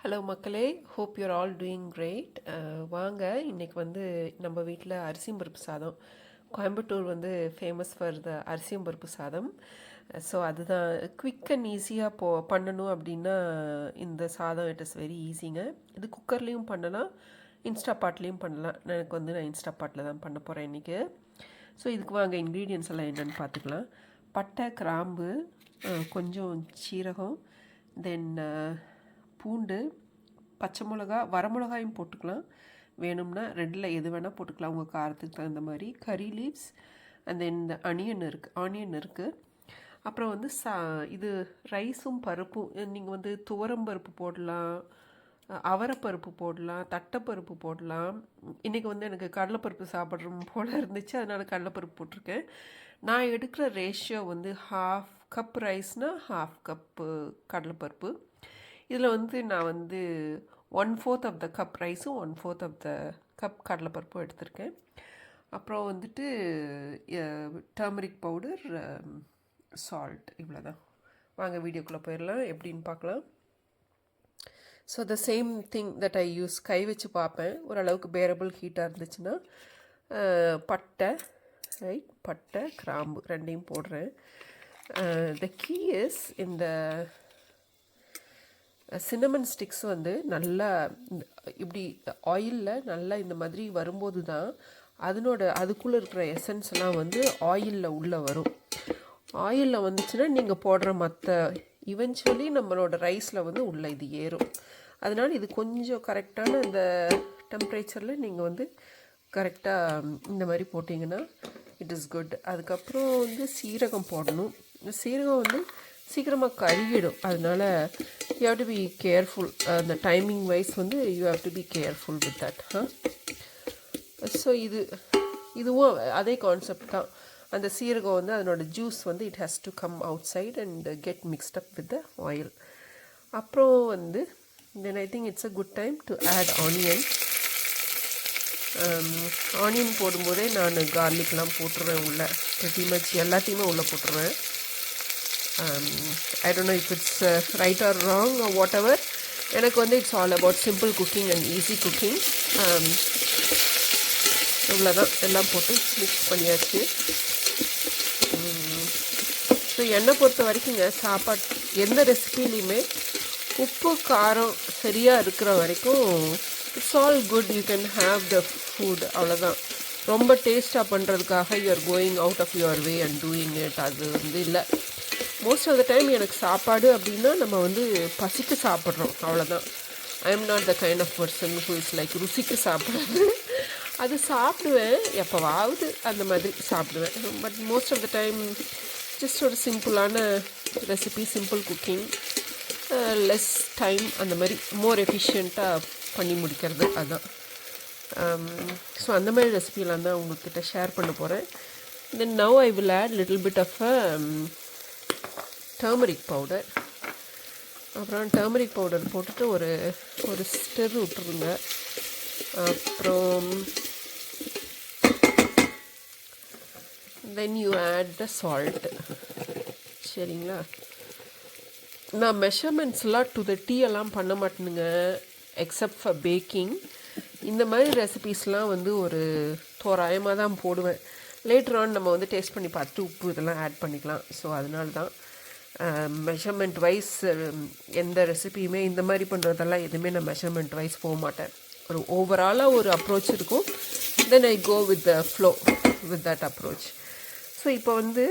Hello மக்களே, hope your all doing great. வாங்க, இன்றைக்கி வந்து நம்ம வீட்டில் அரிசியும் பருப்பு சாதம். கோயம்புத்தூர் வந்து ஃபேமஸ் ஃபார் த அரிசியும் பருப்பு சாதம். ஸோ அதுதான் குவிக் அண்ட் ஈஸியாக பண்ணணும் அப்படின்னா இந்த சாதம் இட் இஸ் வெரி ஈஸிங்க. இது குக்கர்லேயும் பண்ணலாம், இன்ஸ்டா பாட்லேயும் பண்ணலாம். நான் இன்ஸ்டா பாட்டில் தான் பண்ண போகிறேன் இன்றைக்கி. ஸோ இதுக்கு வாங்க இன்க்ரீடியன்ஸ் எல்லாம் என்னென்னு பார்த்துக்கலாம். பட்டை, கிராம்பு, கொஞ்சம் சீரகம், தென் பூண்டு, பச்சை மிளகா, வரமிளகாயும் போட்டுக்கலாம். வேணும்னா ரெண்டில் எது வேணால் போட்டுக்கலாம் உங்கள் காரத்துக்கு தகுந்த மாதிரி. கறி லீவ்ஸ் அண்ட் தென் இந்த ஆனியன் இருக்குது. அப்புறம் வந்து இது ரைஸும் பருப்பும் நீங்கள் வந்து துவரம்பருப்பு போடலாம், அவரைப்பருப்பு போடலாம், தட்டைப்பருப்பு போடலாம். இன்றைக்கி வந்து எனக்கு கடலைப்பருப்பு சாப்பிட்ற போல் இருந்துச்சு, அதனால் கடலைப்பருப்பு போட்டிருக்கேன். நான் எடுக்கிற ரேஷியோ வந்து 1/2 கப் ரைஸ்னால் 1/2 கப்பு கடலைப்பருப்பு. இதில் வந்து நான் வந்து 1/4 ஆஃப் த கப் ரைஸும் 1/4 ஆஃப் த கப் கடலைப்பருப்பும் எடுத்திருக்கேன். அப்புறம் வந்துட்டு டர்மரிக் பவுடர், சால்ட், இவ்வளோ தான். வாங்க வீடியோக்குள்ளே போயிடலாம், எப்படின்னு பார்க்கலாம். So the same thing that I use, கை வச்சு பார்ப்பேன் ஓரளவுக்கு பேரபிள் ஹீட்டாக இருந்துச்சுன்னா. பட்டை, கிராம்பு ரெண்டையும் போடுறேன். த கீ இஸ் இந்த சின்னமன் ஸ்டிக்ஸ் வந்து நல்லா இப்படி ஆயிலில் நல்லா இந்த மாதிரி வரும்போது தான் அதுக்குள்ளே இருக்கிற எசன்ஸ் எல்லாம் வந்து ஆயிலில் உள்ளே வரும். ஆயிலில் வந்துச்சுன்னா நீங்கள் போடுற மற்ற இவென்ச்சுவலி நம்மளோட ரைஸில் வந்து உள்ளே இது ஏறும். அதனால் இது கொஞ்சம் கரெக்டான இந்த டெம்பரேச்சரில் நீங்கள் வந்து கரெக்டாக இந்த மாதிரி போட்டிங்கன்னா இட் இஸ் குட். அதுக்கப்புறம் வந்து சீரகம் போடணும். இந்த சீரகம் வந்து சீக்கிரமாக கருகிடும், அதனால் you have to be careful. அந்த டைமிங் வைஸ் வந்து you have to be careful with that. So இதுவும் அதே கான்செப்ட் தான். அந்த சீரகம் வந்து அதனோட ஜூஸ் வந்து it has to come outside and get mixed up with the oil. அப்புறம் வந்து then I think it's a good time to add onion. Onion போடும்போதே நான் கார்லிக்லாம் போட்டுருவேன் உள்ளே, ப்ரிட்டி மச் எல்லாத்தையுமே உள்ளே போட்டுருவேன். I don't know if it's right or wrong or whatever. எனக்கு வந்து it's all about simple cooking and easy cooking. இவ்வளோதான், எல்லாம் போட்டு மிக்ஸ் பண்ணியாச்சு. ஸோ என்னை பொறுத்த வரைக்குங்க எந்த ரெசிபிலையுமே உப்பு காரம் சரியாக இருக்கிற வரைக்கும் it's all good. You can have the food, அவ்வளோதான். ரொம்ப டேஸ்ட்டாக பண்ணுறதுக்காக you are going out of your way and doing it, அது வந்து இல்லை. மோஸ்ட் ஆஃப் த டைம் எனக்கு சாப்பாடு அப்படின்னா நம்ம வந்து பசிக்கு சாப்பிட்றோம், அவ்வளோதான். I am not the kind of person who is like ருசிக்கு சாப்பிட்றது. அது சாப்பிடுவேன், எப்போவாவது அந்த மாதிரி சாப்பிடுவேன். But most of the time just ஒரு சிம்பிளான recipe, simple cooking, less time, அந்த மாதிரி மோர் எஃபிஷியண்ட்டாக பண்ணி முடிக்கிறது, அதுதான். ஸோ அந்த மாதிரி ரெசிபியெலாம் தான் உங்கள்கிட்ட ஷேர் பண்ண போகிறேன். Then now I will add little bit of turmeric powder. அப்புறம் டர்மரிக் பவுடர் போட்டுட்டு ஒரு ஸ்டிர் விட்டுருங்க. அப்புறம் then you add the salt. சரிங்களா? நான் மெஷர்மெண்ட்ஸ்லாம் டு த டீ எல்லாம் பண்ண மாட்டேனுங்க, எக்ஸப்ட் ஃபார் பேக்கிங். இந்த மாதிரி ரெசிபீஸ்லாம் வந்து ஒரு தோராயமாக தான் போடுவேன். லேட்டர் ஆன் நம்ம வந்து டேஸ்ட் பண்ணி பார்த்து உப்பு இதெல்லாம் ஆட் பண்ணிக்கலாம். ஸோ அதனால தான் மெஷர்மெண்ட் வைஸ் எந்த ரெசிபியுமே இந்த மாதிரி பண்ணுறதெல்லாம் எதுவுமே நான் மெஷர்மெண்ட் வைஸ் போக மாட்டேன். ஒரு ஓவராலாக ஒரு அப்ரோச் இருக்கும். Then I go with the flow with that approach. So இப்போ வந்து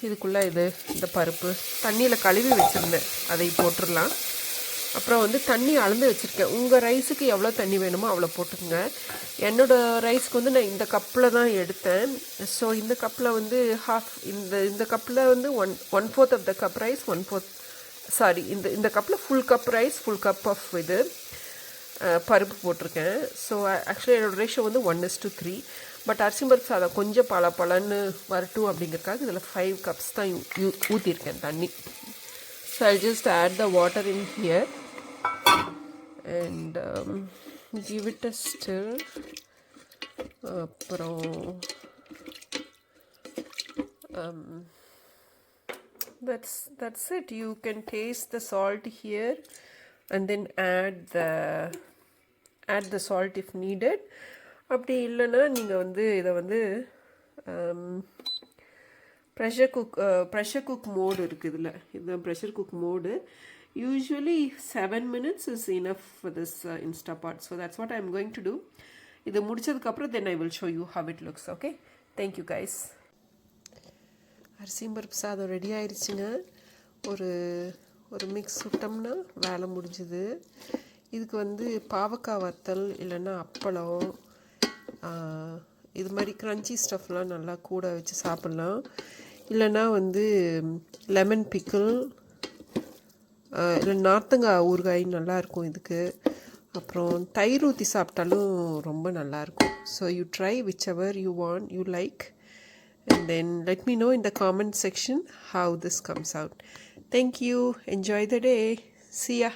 இதுக்குள்ளே இந்த பருப்பு தண்ணியில் கழுவி வச்சுருந்தேன், அதை போட்டுடலாம். அப்புறம் வந்து தண்ணி அளந்து வச்சுருக்கேன். உங்கள் ரைஸுக்கு எவ்வளோ தண்ணி வேணுமோ அவ்வளோ போட்டுக்கோங்க. என்னோடய ரைஸ்க்கு வந்து நான் இந்த கப்பில் தான் எடுத்தேன். ஸோ இந்த கப்பில் வந்து இந்த கப்பில் வந்து 1/4 ஆஃப் த கப் ரைஸ், இந்த கப்பில் full cup rice, full cup of பருப்பு போட்டிருக்கேன். ஸோ ஆக்சுவலி என்னோடய ரேஷியோ வந்து 1:3. பட் அரிசி பருப்பு சாதம் கொஞ்சம் பலன்னு வரட்டும் அப்படிங்கிறதுக்காக இதில் 5 கப்ஸ் தான் ஊற்றிருக்கேன் தண்ணி. So I'll just add the water in here and give it a stir. அப்புறம் that's it. You can taste the salt here and then add the salt if needed. அப்படி இல்லைன்னா நீங்கள் வந்து இதை வந்து ப்ரெஷர் குக் மோடு இருக்குது இதில். இதுதான் pressure cook mode. Usually 7 minutes is enough for this Instapot. So that's what I'm going to do. இது முடிச்சதுக்கப்புறம் then I will show you how it looks. Okay? Thank you guys. அரிசியும் பருப்பு சாதம் ready ஆயிடுச்சுங்க. ஒரு மிக்ஸ் சுட்டோம்னா வேலை முடிஞ்சுது. இதுக்கு வந்து பாவக்காய் வத்தல் இல்லைன்னா அப்பளம் இது மாதிரி க்ரன்ச்சி ஸ்டஃப்லாம் நல்லா கூட வச்சு சாப்பிட்லாம். இல்லைன்னா வந்து லெமன் பிக்கிள் இல்லை நார்த்தங்காய் ஊறுகாய் நல்லாயிருக்கும் இதுக்கு. அப்புறம் தயிர் ஊற்றி சாப்பிட்டாலும் ரொம்ப நல்லாயிருக்கும். So you try which ever you want, you like, and then let me know in the comment section how this comes out. Thank you. Enjoy the day. See ya.